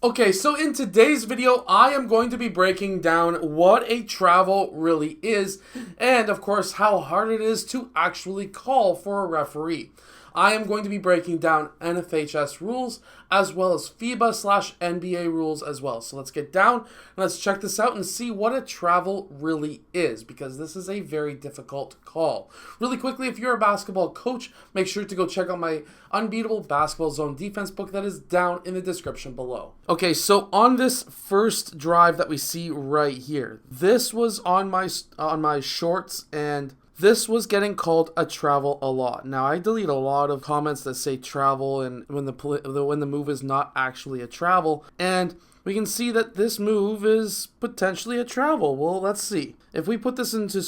Okay, so in today's video, I am going to be breaking down what a travel really is, and of course, how hard it is to actually call for a referee. I am going to be breaking down NFHS rules, as well as FIBA/NBA rules as well. So let's get down, and let's check this out and see what a travel really is, because this is a very difficult call. Really quickly, if you're a basketball coach, make sure to go check out my Unbeatable Basketball Zone Defense book that is down in the description below. Okay, so on this first drive that we see right here, this was on my shorts, and this was getting called a travel a lot. Now, I delete a lot of comments that say travel and when the move is not actually a travel, and we can see that this move is potentially a travel. Well, let's see. If we put this into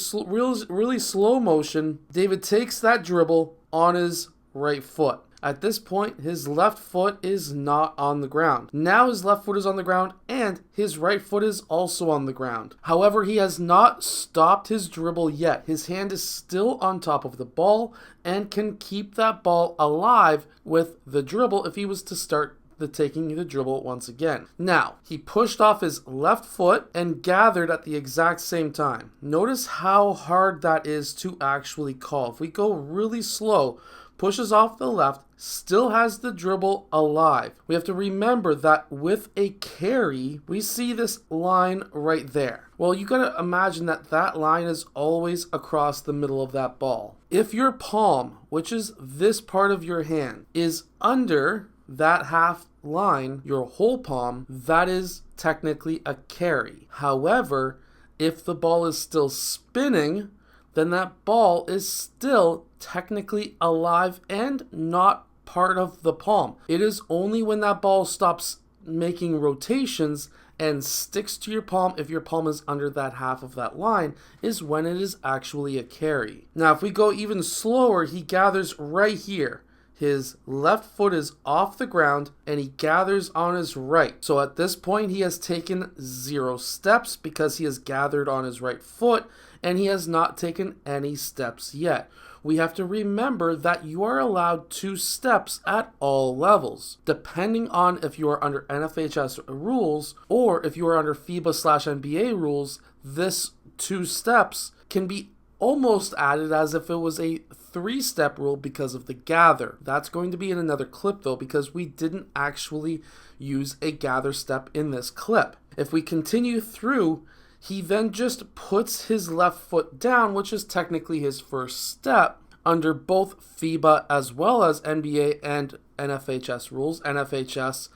really slow motion, David takes that dribble on his right foot. At this point, his left foot is not on the ground. Now his left foot is on the ground and his right foot is also on the ground. However, he has not stopped his dribble yet. His hand is still on top of the ball and can keep that ball alive with the dribble if he was to start taking the dribble once again. Now, he pushed off his left foot and gathered at the exact same time. Notice how hard that is to actually call. If we go really slow, pushes off the left, still has the dribble alive. We have to remember that with a carry, we see this line right there. Well, you gotta imagine that that line is always across the middle of that ball. If your palm, which is this part of your hand, is under that half line, your whole palm, that is technically a carry. However, if the ball is still spinning, then that ball is still technically alive and not part of the palm. It is only when that ball stops making rotations and sticks to your palm, if your palm is under that half of that line, is when it is actually a carry. Now, if we go even slower, he gathers right here. His left foot is off the ground and he gathers on his right. So at this point, he has taken 0 steps because he has gathered on his right foot and he has not taken any steps yet. We have to remember that you are allowed 2 steps at all levels. Depending on if you are under NFHS rules or if you are under FIBA/NBA rules, this 2 steps can be almost added as if it was a 3-step rule because of the gather. That's going to be in another clip though, because we didn't actually use a gather step in this clip. If we continue through, he then just puts his left foot down, which is technically his first step under both FIBA as well as NBA and NFHS rules. NFHS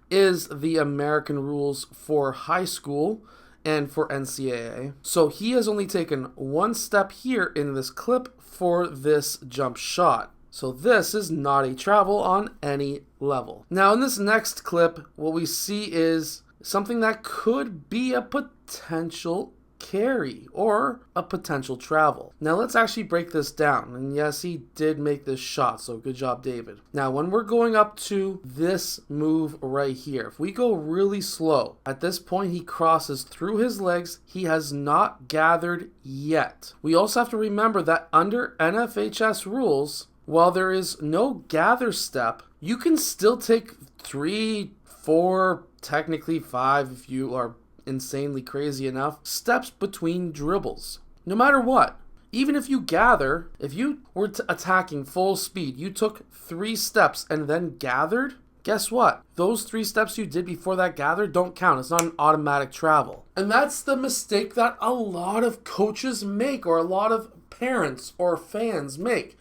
is the American rules for high school and for NCAA. So he has only taken 1 step here in this clip for this jump shot. So this is not a travel on any level. Now in this next clip, what we see is something that could be a potential carry or a potential travel. Now let's actually break this down. And yes, he did make this shot, so good job, David. Now when we're going up to this move right here, if we go really slow, at this point he crosses through his legs. He has not gathered yet. We also have to remember that under NFHS rules, while there is no gather step, you can still take 3, 4, technically 5 if you are insanely crazy enough, steps between dribbles. No matter what, even if you gather, if you were attacking full speed, you took 3 steps and then gathered, guess what? Those 3 steps you did before that gather don't count. It's not an automatic travel. And that's the mistake that a lot of coaches make, or a lot of parents or fans make.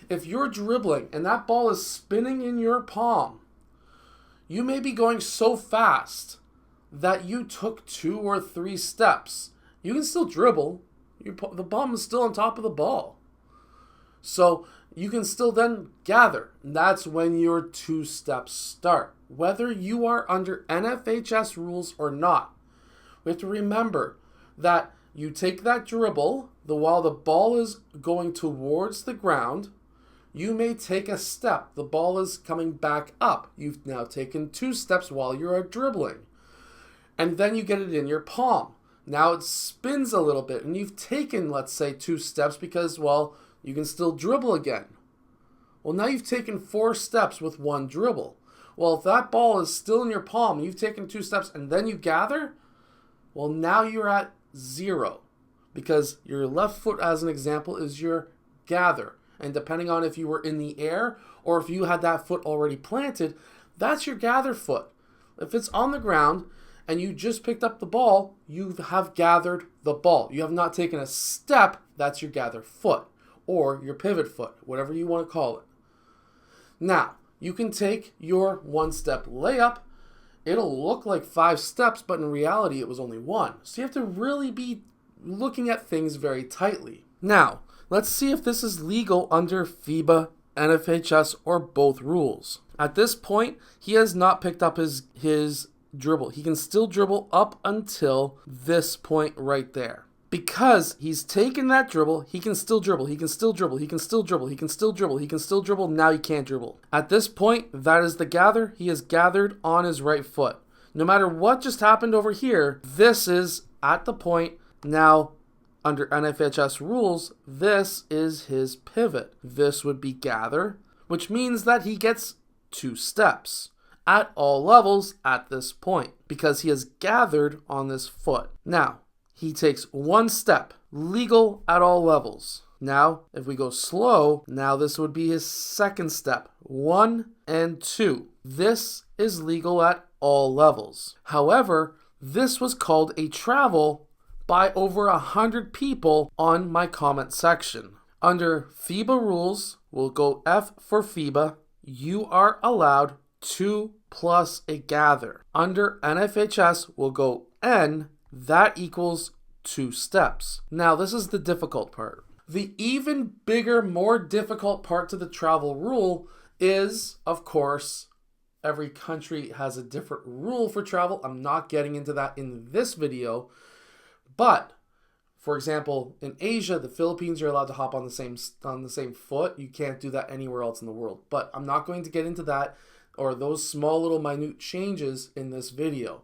If you're dribbling and that ball is spinning in your palm, you may be going so fast that you took 2 or 3 steps. You can still dribble. The palm is still on top of the ball. So you can still then gather. And that's when your 2 steps start. Whether you are under NFHS rules or not, we have to remember that you take that dribble, while the ball is going towards the ground, you may take a step. The ball is coming back up. You've now taken 2 steps while you're dribbling. And then you get it in your palm. Now it spins a little bit, and you've taken, let's say, 2 steps because, well, you can still dribble again. Well, now you've taken 4 steps with 1 dribble. Well, if that ball is still in your palm, you've taken 2 steps and then you gather, well, now you're at 0 because your left foot, as an example, is your gather. And depending on if you were in the air or if you had that foot already planted, that's your gather foot. If it's on the ground and you just picked up the ball, you have gathered the ball. You have not taken a step. That's your gather foot or your pivot foot, whatever you want to call it. Now, you can take your 1-step layup. It'll look like 5 steps, but in reality, it was only 1. So you have to really be looking at things very tightly. Now, let's see if this is legal under FIBA, NFHS, or both rules. At this point, he has not picked up his dribble. He can still dribble up until this point right there. Because he's taken that dribble, he can still dribble, he can still dribble, he can still dribble, he can still dribble, he can still dribble, now he can't dribble. At this point, that is the gather. He has gathered on his right foot. No matter what just happened over here, this is at the point now under NFHS rules, this is his pivot. This would be gather, which means that he gets 2 steps at all levels at this point because he has gathered on this foot. Now, he takes 1 step, legal at all levels. Now, if we go slow, now this would be his 2nd step, 1 and 2. This is legal at all levels. However, this was called a travel by over 100 people on my comment section. Under FIBA rules, we'll go F for FIBA, you are allowed 2 plus a gather. Under NFHS, we'll go N, that equals 2 steps. Now, this is the difficult part. The even bigger, more difficult part to the travel rule is, of course, every country has a different rule for travel. I'm not getting into that in this video. But, for example, in Asia, the Philippines, you're allowed to hop on the same foot. You can't do that anywhere else in the world. But I'm not going to get into that or those small little minute changes in this video.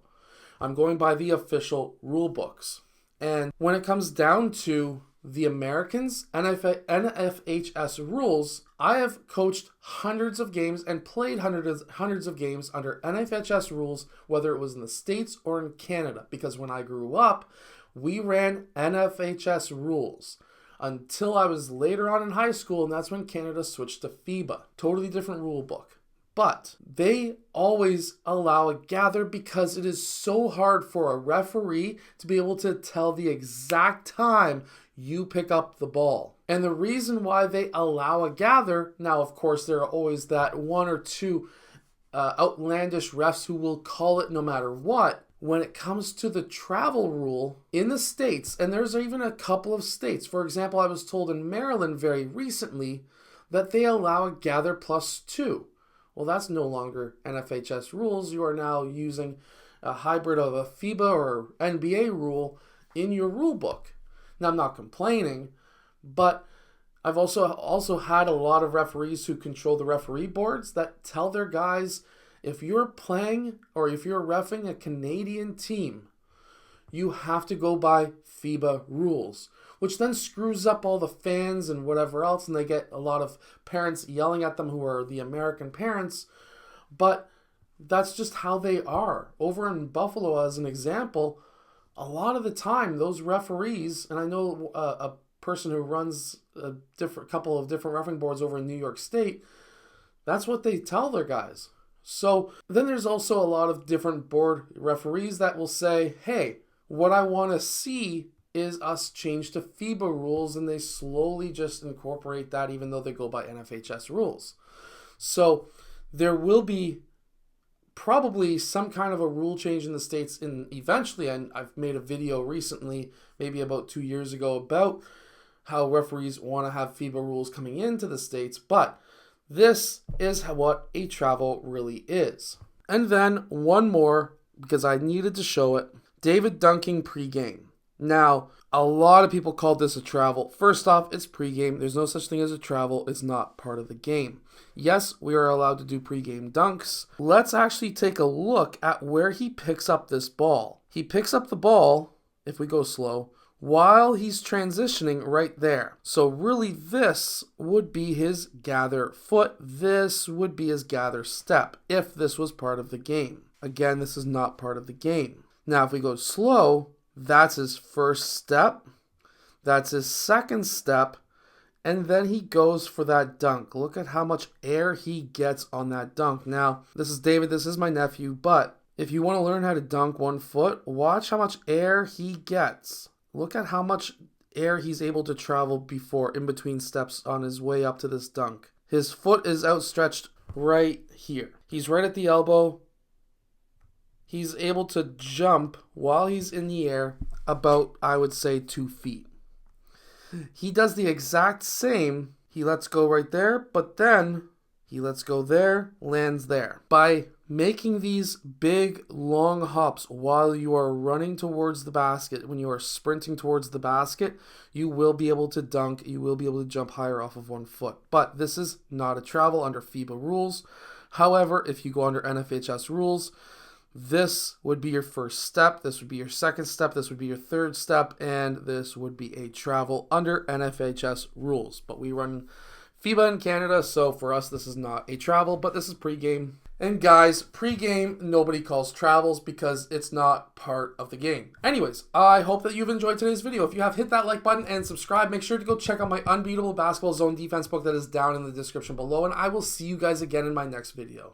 I'm going by the official rule books. And when it comes down to the Americans' NFHS rules, I have coached hundreds of games and played hundreds of games under NFHS rules, whether it was in the States or in Canada. Because when I grew up, we ran NFHS rules until I was later on in high school, and that's when Canada switched to FIBA. Totally different rule book. But they always allow a gather because it is so hard for a referee to be able to tell the exact time you pick up the ball. And the reason why they allow a gather, now of course there are always that 1 or 2 outlandish refs who will call it no matter what. When it comes to the travel rule in the States, and there's even a couple of states, for example, I was told in Maryland very recently that they allow a gather plus 2. Well, that's no longer NFHS rules. You are now using a hybrid of a FIBA or NBA rule in your rule book. Now, I'm not complaining, but I've also had a lot of referees who control the referee boards that tell their guys, if you're playing or if you're reffing a Canadian team, you have to go by FIBA rules, which then screws up all the fans and whatever else, and they get a lot of parents yelling at them who are the American parents, but that's just how they are. Over in Buffalo, as an example, a lot of the time, those referees, and I know a person who runs a couple of different refereeing boards over in New York State, that's what they tell their guys. So then there's also a lot of different board referees that will say, hey, what I want to see is us change to FIBA rules, and they slowly just incorporate that even though they go by NFHS rules. So there will be probably some kind of a rule change in the States eventually, and I've made a video recently, maybe about 2 years ago, about how referees want to have FIBA rules coming into the States, but this is what a travel really is. And then one more, because I needed to show it, David dunking pregame. Now, a lot of people called this a travel. First off, it's pregame. There's no such thing as a travel. It's not part of the game. Yes, we are allowed to do pregame dunks. Let's actually take a look at where he picks up this ball. He picks up the ball, if we go slow, while he's transitioning right there. So really this would be his gather foot. This would be his gather step if this was part of the game. Again, this is not part of the game. Now if we go slow, that's his first step. That's his second step. And then he goes for that dunk. Look at how much air he gets on that dunk. Now, this is David, this is my nephew, but if you want to learn how to dunk 1 foot, watch how much air he gets. Look at how much air he's able to travel before in between steps on his way up to this dunk. His foot is outstretched right here. He's right at the elbow. He's able to jump while he's in the air about, I would say, 2 feet. He does the exact same. He lets go right there, but then he lets go there, lands there. By making these big, long hops while you are running towards the basket, when you are sprinting towards the basket, you will be able to dunk. You will be able to jump higher off of 1 foot. But this is not a travel under FIBA rules. However, if you go under NFHS rules, this would be your first step, this would be your second step, this would be your third step, and this would be a travel under NFHS rules. But we run FIBA in Canada, so for us this is not a travel, but this is pregame. And guys, pregame, nobody calls travels because it's not part of the game. Anyways, I hope that you've enjoyed today's video. If you have, hit that like button and subscribe. Make sure to go check out my Unbeatable Basketball Zone Defense book that is down in the description below, and I will see you guys again in my next video.